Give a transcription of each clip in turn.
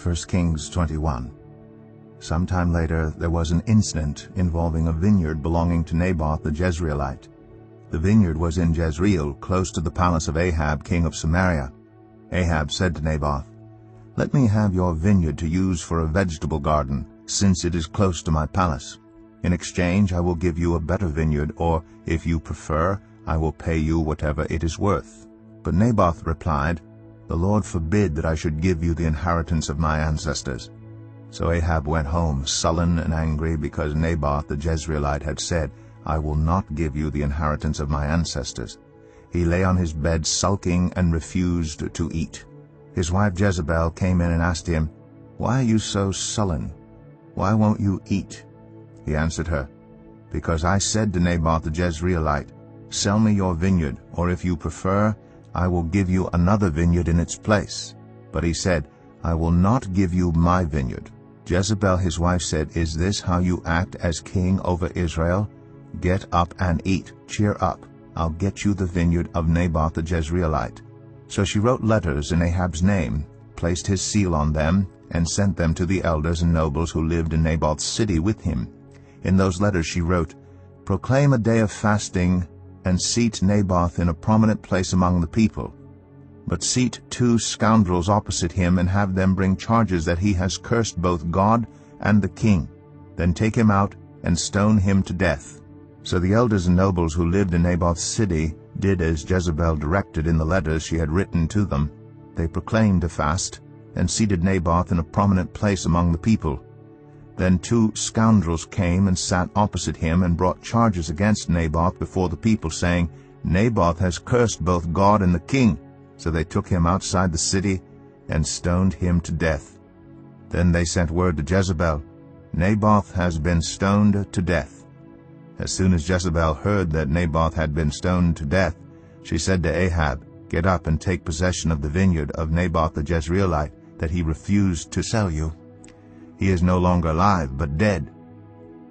1 Kings 21. Sometime later there was an incident involving a vineyard belonging to Naboth the Jezreelite. The vineyard was in Jezreel, close to the palace of Ahab, king of Samaria. Ahab said to Naboth, "Let me have your vineyard to use for a vegetable garden, since it is close to my palace. In exchange I will give you a better vineyard, or, if you prefer, I will pay you whatever it is worth." But Naboth replied, "The Lord forbid that I should give you the inheritance of my ancestors." So Ahab went home, sullen and angry, because Naboth the Jezreelite had said, "I will not give you the inheritance of my ancestors." He lay on his bed sulking and refused to eat. His wife Jezebel came in and asked him, "Why are you so sullen? Why won't you eat?" He answered her, "Because I said to Naboth the Jezreelite, 'Sell me your vineyard, or if you prefer, I will give you another vineyard in its place.' But he said, 'I will not give you my vineyard.'" Jezebel his wife said, "Is this how you act as king over Israel? Get up and eat. Cheer up. I'll get you the vineyard of Naboth the Jezreelite." So she wrote letters in Ahab's name, placed his seal on them, and sent them to the elders and nobles who lived in Naboth's city with him. In those letters she wrote, "Proclaim a day of fasting, and seat Naboth in a prominent place among the people. But seat 2 scoundrels opposite him, and have them bring charges that he has cursed both God and the king. Then take him out and stone him to death." So the elders and nobles who lived in Naboth's city did as Jezebel directed in the letters she had written to them. They proclaimed a fast, and seated Naboth in a prominent place among the people. Then 2 scoundrels came and sat opposite him, and brought charges against Naboth before the people, saying, "Naboth has cursed both God and the king." So they took him outside the city and stoned him to death. Then they sent word to Jezebel, "Naboth has been stoned to death." As soon as Jezebel heard that Naboth had been stoned to death, she said to Ahab, "Get up and take possession of the vineyard of Naboth the Jezreelite that he refused to sell you. He is no longer alive, but dead."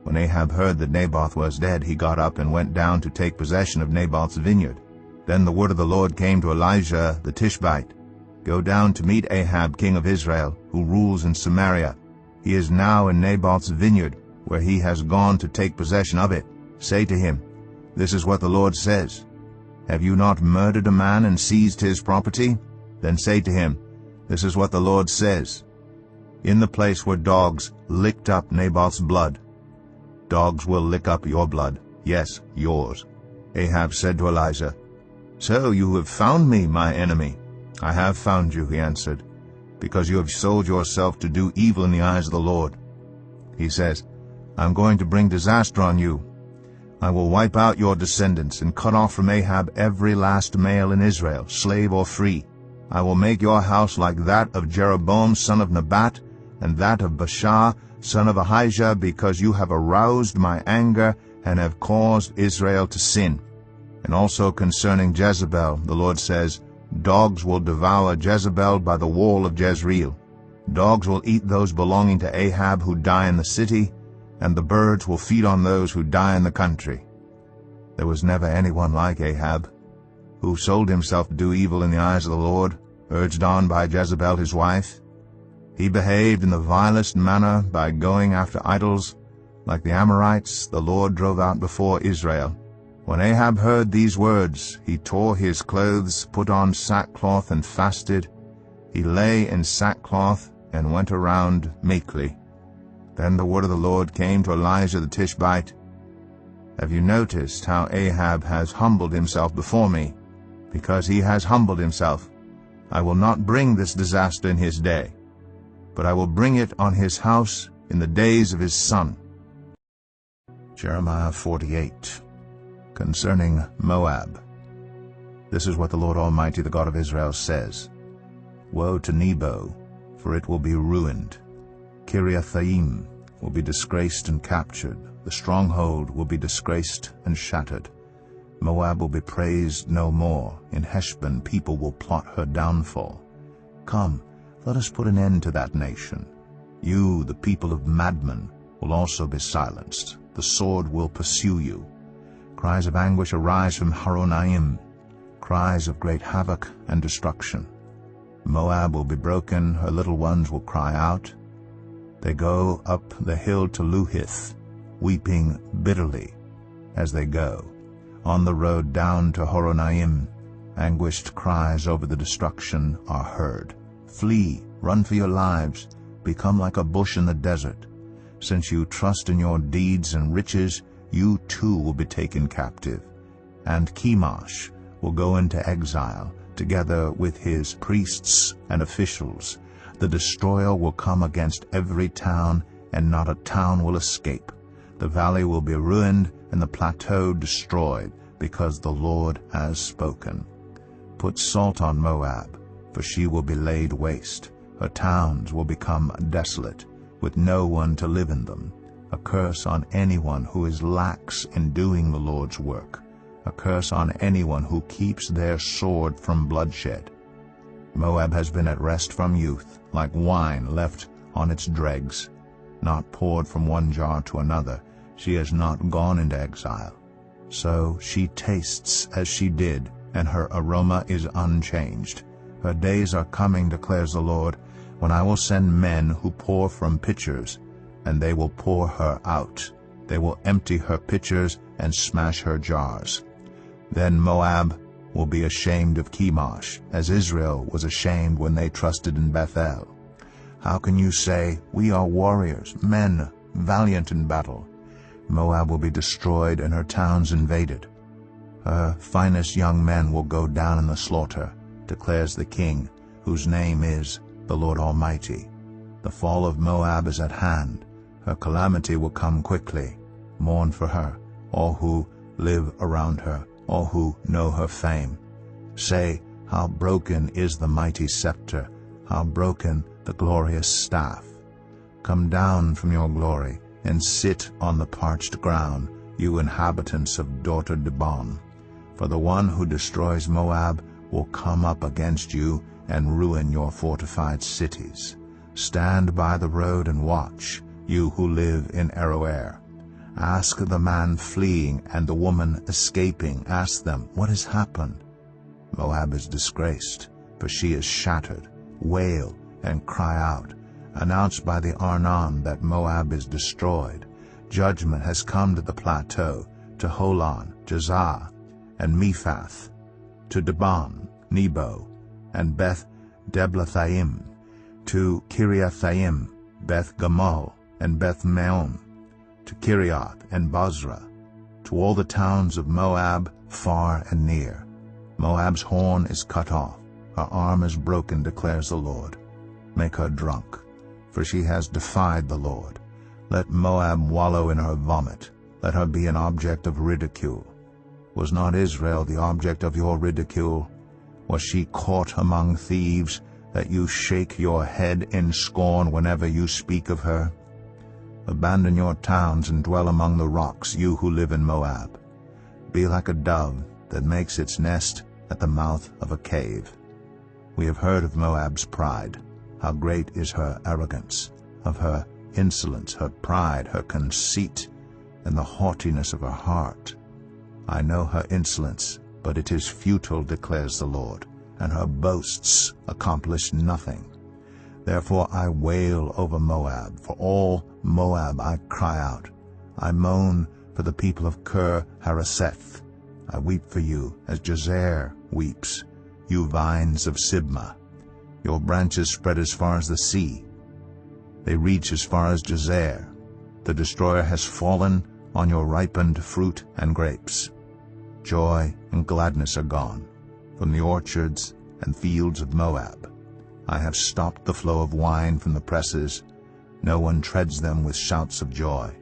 When Ahab heard that Naboth was dead, he got up and went down to take possession of Naboth's vineyard. Then the word of the Lord came to Elijah the Tishbite, "Go down to meet Ahab king of Israel, who rules in Samaria. He is now in Naboth's vineyard, where he has gone to take possession of it. Say to him, 'This is what the Lord says. Have you not murdered a man and seized his property?' Then say to him, 'This is what the Lord says. In the place where dogs licked up Naboth's blood, dogs will lick up your blood, yes, yours." Ahab said to Elijah, "So you have found me, my enemy." "I have found you," he answered, "because you have sold yourself to do evil in the eyes of the Lord." He says, "I'm going to bring disaster on you. I will wipe out your descendants and cut off from Ahab every last male in Israel, slave or free. I will make your house like that of Jeroboam son of Nebat, and that of Baasha son of Ahijah, because you have aroused my anger and have caused Israel to sin." And also concerning Jezebel, the Lord says, "Dogs will devour Jezebel by the wall of Jezreel. Dogs will eat those belonging to Ahab who die in the city, and the birds will feed on those who die in the country." There was never anyone like Ahab, who sold himself to do evil in the eyes of the Lord, urged on by Jezebel his wife. He behaved in the vilest manner by going after idols, like the Amorites the Lord drove out before Israel. When Ahab heard these words, he tore his clothes, put on sackcloth, and fasted. He lay in sackcloth and went around meekly. Then the word of the Lord came to Elijah the Tishbite, "Have you noticed how Ahab has humbled himself before me? Because he has humbled himself, I will not bring this disaster in his day, but I will bring it on his house in the days of his son." Jeremiah 48. Concerning Moab. This is what the Lord Almighty, the God of Israel, says, "Woe to Nebo, for it will be ruined. Kiriathaim will be disgraced and captured. The stronghold will be disgraced and shattered. Moab will be praised no more. In Heshbon people will plot her downfall. Come, let us put an end to that nation. You, the people of Madmen, will also be silenced. The sword will pursue you. Cries of anguish arise from Horonaim, cries of great havoc and destruction. Moab will be broken, her little ones will cry out. They go up the hill to Luhith, weeping bitterly as they go. On the road down to Horonaim, anguished cries over the destruction are heard. Flee, run for your lives, become like a bush in the desert. Since you trust in your deeds and riches, you too will be taken captive. And Chemosh will go into exile, together with his priests and officials. The destroyer will come against every town, and not a town will escape. The valley will be ruined, and the plateau destroyed, because the Lord has spoken. Put salt on Moab, for she will be laid waste. Her towns will become desolate, with no one to live in them. A curse on anyone who is lax in doing the Lord's work. A curse on anyone who keeps their sword from bloodshed. Moab has been at rest from youth, like wine left on its dregs, not poured from one jar to another. She has not gone into exile. So she tastes as she did, and her aroma is unchanged. Her days are coming, declares the Lord, when I will send men who pour from pitchers, and they will pour her out. They will empty her pitchers and smash her jars. Then Moab will be ashamed of Chemosh, as Israel was ashamed when they trusted in Bethel. How can you say, we are warriors, men, valiant in battle? Moab will be destroyed and her towns invaded. Her finest young men will go down in the slaughter, declares the King, whose name is the Lord Almighty. The fall of Moab is at hand. Her calamity will come quickly. Mourn for her, all who live around her, all who know her fame. Say, how broken is the mighty scepter, how broken the glorious staff. Come down from your glory, and sit on the parched ground, you inhabitants of daughter Dibon. For the one who destroys Moab will come up against you and ruin your fortified cities. Stand by the road and watch, you who live in Aroer. Ask the man fleeing and the woman escaping. Ask them, what has happened? Moab is disgraced, for she is shattered. Wail and cry out. Announce by the Arnon that Moab is destroyed. Judgment has come to the plateau, to Holon, Jazah, and Mephath, to Dibon, Nebo, and Beth Deblathaim, to Kiriathaim, Beth Gamal, and Beth Meon, to Kiriath and Bozrah, to all the towns of Moab, far and near. Moab's horn is cut off, her arm is broken, declares the Lord. Make her drunk, for she has defied the Lord. Let Moab wallow in her vomit, let her be an object of ridicule. Was not Israel the object of your ridicule? Was she caught among thieves, that you shake your head in scorn whenever you speak of her? Abandon your towns and dwell among the rocks, you who live in Moab. Be like a dove that makes its nest at the mouth of a cave. We have heard of Moab's pride. How great is her arrogance, of her insolence, her pride, her conceit, and the haughtiness of her heart. I know her insolence, but it is futile, declares the Lord, and her boasts accomplish nothing. Therefore I wail over Moab. For all Moab I cry out. I moan for the people of Kir Hareseth. I weep for you as Jazer weeps, you vines of Sibmah. Your branches spread as far as the sea. They reach as far as Jazer. The destroyer has fallen on your ripened fruit and grapes. Joy and gladness are gone from the orchards and fields of Moab. I have stopped the flow of wine from the presses. No one treads them with shouts of joy.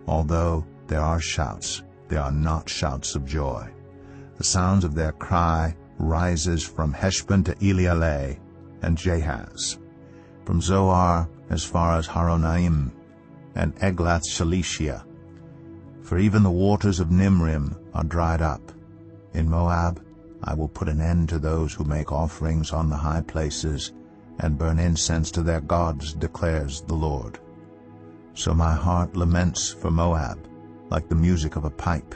Although there are shouts, they are not shouts of joy. The sounds of their cry rises from Heshbon to Elealeh and Jahaz, from Zoar as far as Horonaim and Eglath Shalishiah. For even the waters of Nimrim are dried up. In Moab I will put an end to those who make offerings on the high places and burn incense to their gods, declares the Lord. So my heart laments for Moab, like the music of a pipe.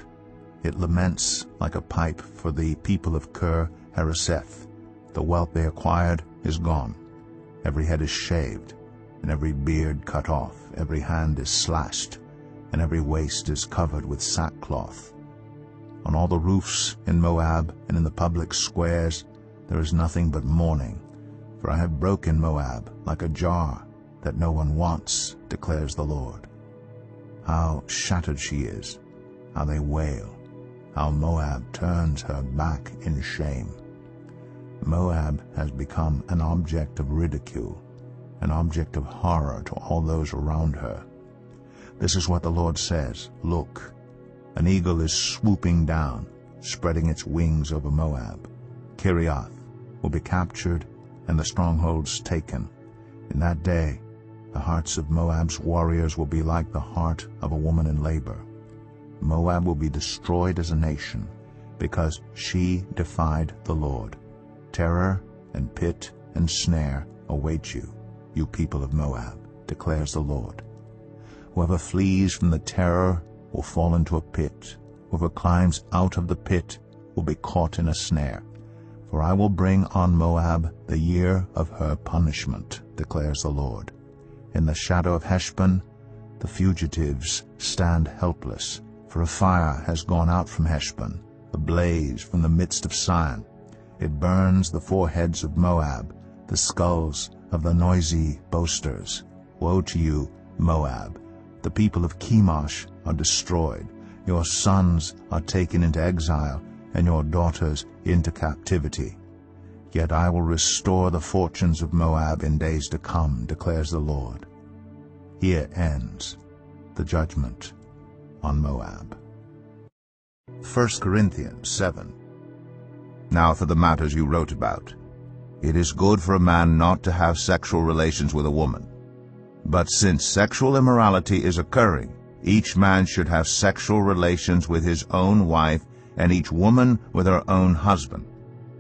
It laments like a pipe for the people of Kir Hareseth. The wealth they acquired is gone. Every head is shaved, and every beard cut off. Every hand is slashed, and every waist is covered with sackcloth. On all the roofs in Moab and in the public squares there is nothing but mourning, for I have broken Moab like a jar that no one wants, declares the Lord. How shattered she is, how they wail, how Moab turns her back in shame. Moab has become an object of ridicule, an object of horror to all those around her. This is what the Lord says, "Look, an eagle is swooping down, spreading its wings over Moab. Kiriath will be captured and the strongholds taken. In that day, the hearts of Moab's warriors will be like the heart of a woman in labor. Moab will be destroyed as a nation, because she defied the Lord. Terror and pit and snare await you, you people of Moab, declares the Lord. Whoever flees from the terror will fall into a pit. Whoever climbs out of the pit will be caught in a snare. For I will bring on Moab the year of her punishment, declares the Lord. In the shadow of Heshbon, the fugitives stand helpless, for a fire has gone out from Heshbon, a blaze from the midst of Sion. It burns the foreheads of Moab, the skulls of the noisy boasters. Woe to you, Moab! The people of Chemosh are destroyed. Your sons are taken into exile, and your daughters into captivity. Yet I will restore the fortunes of Moab in days to come, declares the Lord. Here ends the judgment on Moab. 1 Corinthians 7. Now for the matters you wrote about. It is good for a man not to have sexual relations with a woman. But since sexual immorality is occurring, each man should have sexual relations with his own wife, and each woman with her own husband.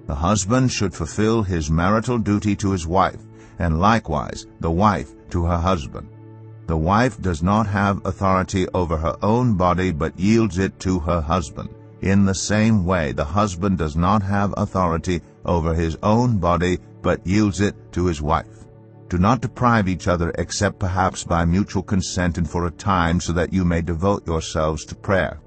The husband should fulfill his marital duty to his wife, and likewise the wife to her husband. The wife does not have authority over her own body, but yields it to her husband. In the same way, the husband does not have authority over his own body, but yields it to his wife. Do not deprive each other except perhaps by mutual consent and for a time, so that you may devote yourselves to prayer.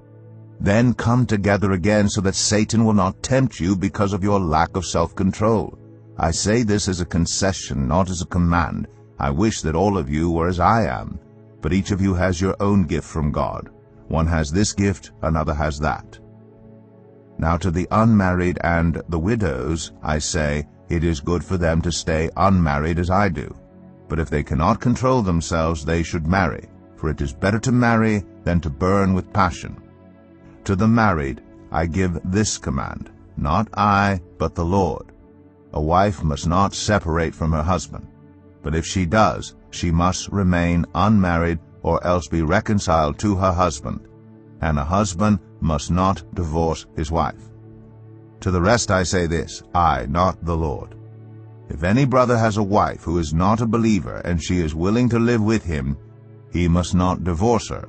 Then come together again, so that Satan will not tempt you because of your lack of self-control. I say this as a concession, not as a command. I wish that all of you were as I am. But each of you has your own gift from God. One has this gift, another has that. Now to the unmarried and the widows I say, it is good for them to stay unmarried as I do. But if they cannot control themselves, they should marry, for it is better to marry than to burn with passion. To the married I give this command, not I, but the Lord. A wife must not separate from her husband, but if she does, she must remain unmarried or else be reconciled to her husband, and a husband must not divorce his wife. To the rest I say this, I, not the Lord. If any brother has a wife who is not a believer, and she is willing to live with him, he must not divorce her.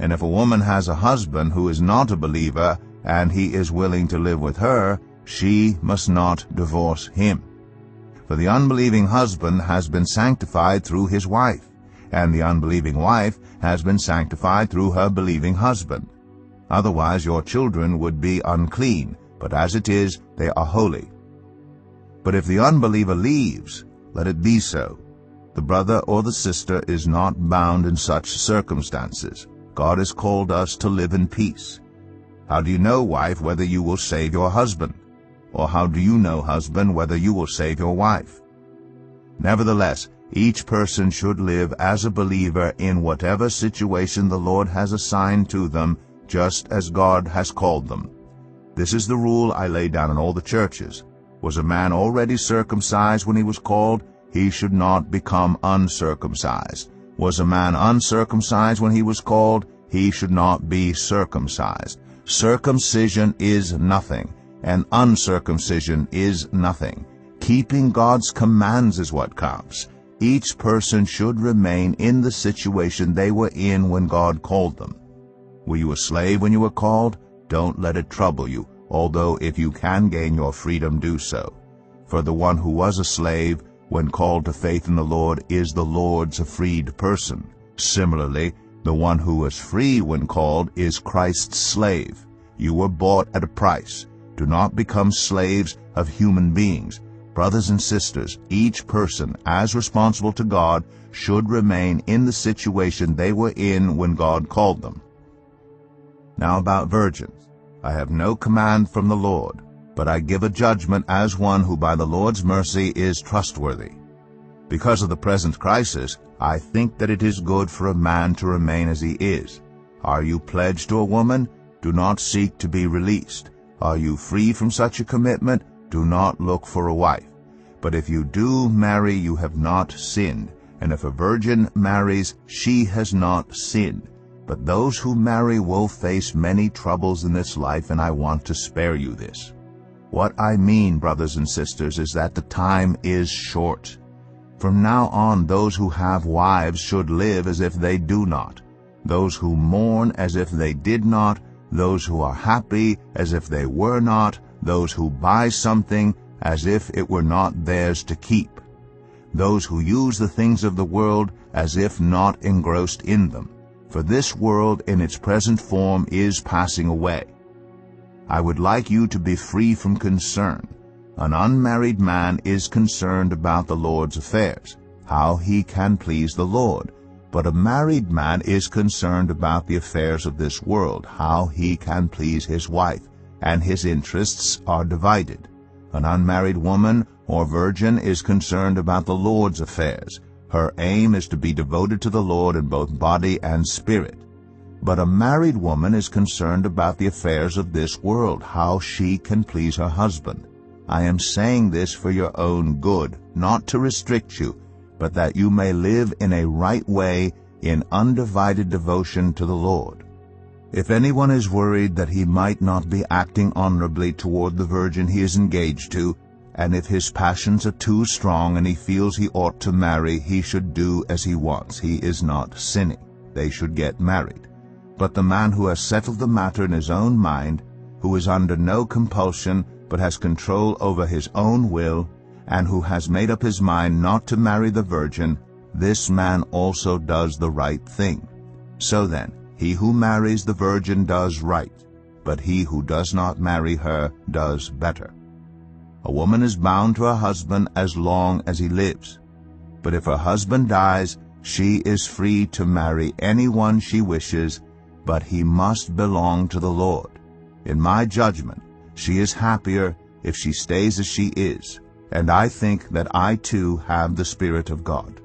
And if a woman has a husband who is not a believer, and he is willing to live with her, she must not divorce him. For the unbelieving husband has been sanctified through his wife, and the unbelieving wife has been sanctified through her believing husband. Otherwise your children would be unclean, but as it is, they are holy. But if the unbeliever leaves, let it be so. The brother or the sister is not bound in such circumstances. God has called us to live in peace. How do you know, wife, whether you will save your husband? Or how do you know, husband, whether you will save your wife? Nevertheless, each person should live as a believer in whatever situation the Lord has assigned to them, just as God has called them. This is the rule I lay down in all the churches. Was a man already circumcised when he was called? He should not become uncircumcised. Was a man uncircumcised when he was called? He should not be circumcised. Circumcision is nothing, and uncircumcision is nothing. Keeping God's commands is what counts. Each person should remain in the situation they were in when God called them. Were you a slave when you were called? Don't let it trouble you, although if you can gain your freedom, do so. For the one who was a slave, when called to faith in the Lord, is the Lord's freed person. Similarly, the one who was free when called is Christ's slave. You were bought at a price. Do not become slaves of human beings. Brothers and sisters, each person, as responsible to God, should remain in the situation they were in when God called them. Now about virgins. I have no command from the Lord, but I give a judgment as one who by the Lord's mercy is trustworthy. Because of the present crisis, I think that it is good for a man to remain as he is. Are you pledged to a woman? Do not seek to be released. Are you free from such a commitment? Do not look for a wife. But if you do marry, you have not sinned. And if a virgin marries, she has not sinned. But those who marry will face many troubles in this life, and I want to spare you this. What I mean, brothers and sisters, is that the time is short. From now on, those who have wives should live as if they do not, those who mourn as if they did not, those who are happy as if they were not, those who buy something as if it were not theirs to keep, those who use the things of the world as if not engrossed in them. For this world in its present form is passing away. I would like you to be free from concern. An unmarried man is concerned about the Lord's affairs, how he can please the Lord. But a married man is concerned about the affairs of this world, how he can please his wife, and his interests are divided. An unmarried woman or virgin is concerned about the Lord's affairs. Her aim is to be devoted to the Lord in both body and spirit. But a married woman is concerned about the affairs of this world, how she can please her husband. I am saying this for your own good, not to restrict you, but that you may live in a right way in undivided devotion to the Lord. If anyone is worried that he might not be acting honorably toward the virgin he is engaged to, and if his passions are too strong and he feels he ought to marry, he should do as he wants. He is not sinning. They should get married. But the man who has settled the matter in his own mind, who is under no compulsion but has control over his own will, and who has made up his mind not to marry the virgin, this man also does the right thing. So then, he who marries the virgin does right, but he who does not marry her does better. A woman is bound to her husband as long as he lives. But if her husband dies, she is free to marry anyone she wishes, but he must belong to the Lord. In my judgment, she is happier if she stays as she is, and I think that I too have the Spirit of God.